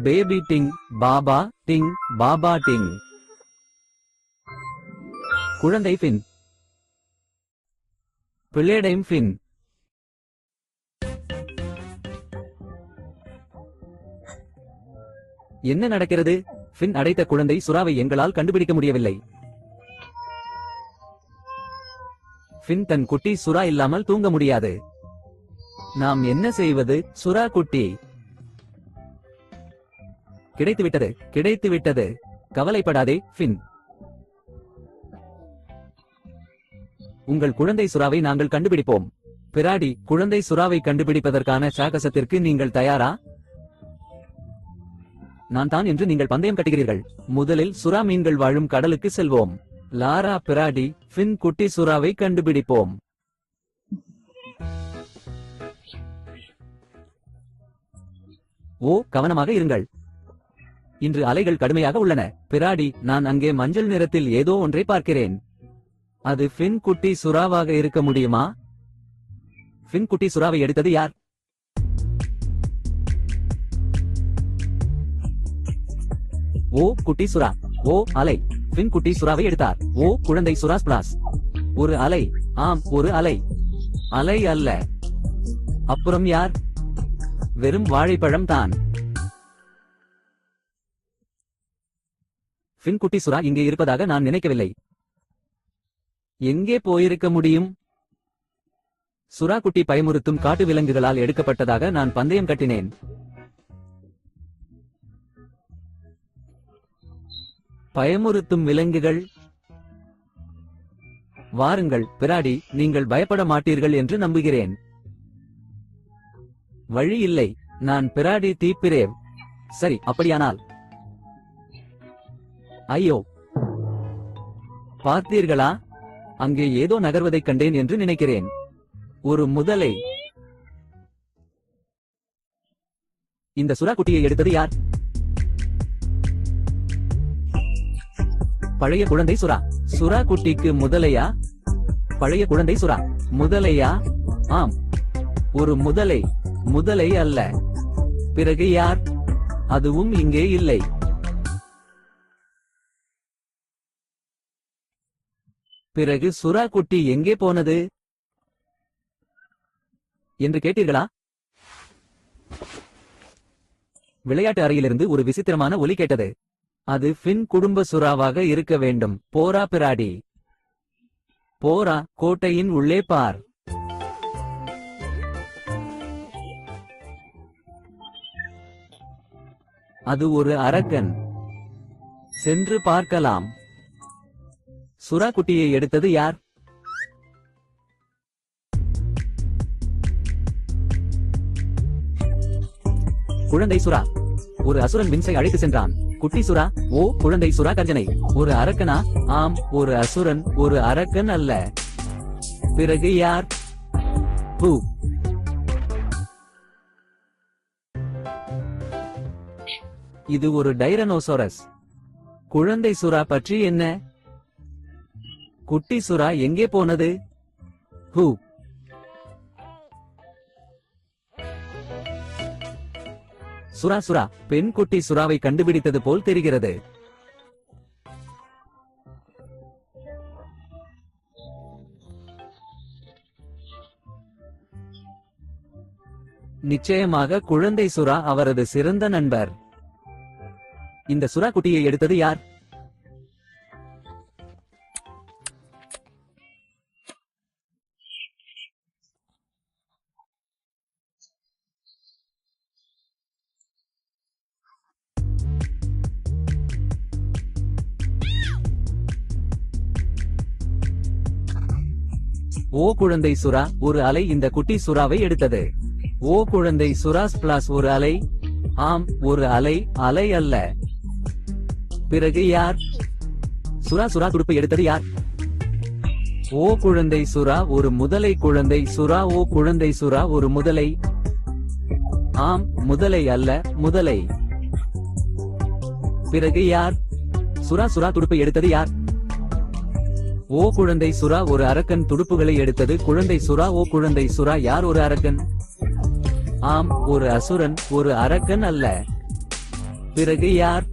Baby டிங் பாபா டிங் பாபா டிங். குழந்தை fin பிள்ளைடைம் fin. என்ன நடக்கிறது? ஃபின் அடைத்த குழந்தை சுறாவை எங்களால் கண்டுபிடிக்க முடியவில்லை. ஃபின் தன் குட்டி சுறா இல்லாமல் தூங்க முடியாது. நாம் என்ன செய்வது? சுறா குட்டி கிடைத்துவிட்டது, கிடைத்துவிட்டது. கவலைப்படாதே ஃபின். உங்கள் குழந்தை சுறாவை நாங்கள் கண்டுபிடிப்போம். பிராடி, குழந்தை சுறாவை கண்டுபிடிப்பதற்கான சாகசத்திற்கு நீங்கள் தயாரா? நான் தான் என்று நீங்கள் பந்தயம் கட்டுகிறீர்கள். முதலில் சுறா மீன்கள் வாழும் கடலுக்கு செல்வோம். லாரா, பிராடி, ஃபின் குட்டி சுறாவை கண்டுபிடிப்போம். ஓ, கவனமாக இருங்கள். இன்று அலைகள் கடுமையாக உள்ளன. பிராடி, நான் அங்கே மஞ்சள் நிறத்தில் ஏதோ ஒன்றை பார்க்கிறேன். அது ஃபின் குட்டி சுறாவாக இருக்க முடியுமா? ஃபின் குட்டி சுறாவை எடுத்தது யார்? ஓ, குட்டி சுறா. ஓ, அலை. ஃபின் குட்டி சுறாவை எடுத்தார். ஓ, குழந்தை சுறா ஸ்பிளாஸ். ஒரு அலை. ஆம், ஒரு அலை. அலை அல்ல. அப்புறம் யார்? வெறும் வாழைப்பழம் தான். ஃபின் குட்டி சுறா இங்கே இருப்பதாக நான் நினைக்கவில்லை. எங்கே போயிருக்க முடியும்? சுறா குட்டி பயமுறுத்தும் காட்டு விலங்குகளால் எடுக்கப்பட்டதாக நான் பந்தயம் கட்டினேன். பயமுறுத்தும் விலங்குகள்? வாருங்கள் பிராடி, நீங்கள் பயப்பட மாட்டீர்கள் என்று நம்புகிறேன். வழி இல்லை. நான் பிராடி தீப்பிரேவ். சரி, அப்படியானால். ஐயோ, பார்த்தீர்களா? அங்கே ஏதோ நகர்வதைக் கண்டேன் என்று நினைக்கிறேன். ஒரு முதலை. இந்த சுறா குட்டியை எடுத்தது யார்? பழைய குழந்தை சுறா. சுறா குட்டிக்கு முதலையா? பழைய குழந்தை சுறா. முதலையா? ஆம், ஒரு முதலை. முதலை அல்ல. பிறகு யார்? அதுவும் இங்கே இல்லை. பிறகு சுறா குட்டி எங்கே போனது என்று கேட்டீர்களா? விளையாட்டு அறையிலிருந்து ஒரு விசித்திரமான ஒலி கேட்டது. அது ஃபின் குடும்ப சுறாவாக இருக்க வேண்டும். போரா பிராடி, போரா, கோட்டையின் உள்ளே பார். அது ஒரு அரக்கன். சென்று பார்க்கலாம். சுறா குட்டியை எடுத்தது யார்? குழந்தை சுறா. ஒரு அசுரன் வின்ஸை அழைத்து சென்றான். குட்டி சுறா. ஓ, குழந்தை சுறா கர்ஜனை. ஒரு அரக்கனா? ஆம், ஒரு அசுரன். ஒரு அரக்கன் அல்ல. பிறகு யார்? பூ. இது ஒரு டைரனோசோரஸ். குழந்தை சுறா பற்றி என்ன? குட்டி சுறா எங்கே போனது? ஹூ. சுறா சுறா. பெண் குட்டி சுறாவை கண்டுபிடித்தது போல் தெரிகிறது. நிச்சயமாக குழந்தை சுறா அவரது சிறந்த நண்பர். இந்த சுறா குட்டியை எடுத்தது யார்? ஓ, குழந்தை சுறா. ஒரு அலை இந்த குட்டி சுறாவை எடுத்தது. ஓ, குழந்தை சுறா ஸ்பிளாஸ். ஒரு அலை. ஆம், ஒரு அலை. அலை அல்ல. பிறகு யார்? சுறா சுறா துடுப்பை எடுத்தது யார்? ஓ, குழந்தை சுறா. ஒரு முதலை. குழந்தை சுறா. ஓ, குழந்தை சுறா. ஒரு முதலை. ஆம், முதலை அல்ல. முதலை. பிறகு யார்? சுறா சுறா துடுப்பை எடுத்தது யார்? ஓ, குழந்தை சுறா. ஒரு அரக்கன் துடுப்புகளை எடுத்தது. குழந்தை சுறா. ஓ, குழந்தை சுறா. யார் ஒரு அரக்கன்? ஆம், ஒரு அசுரன். ஒரு அரக்கன் அல்ல. பிறகு யார்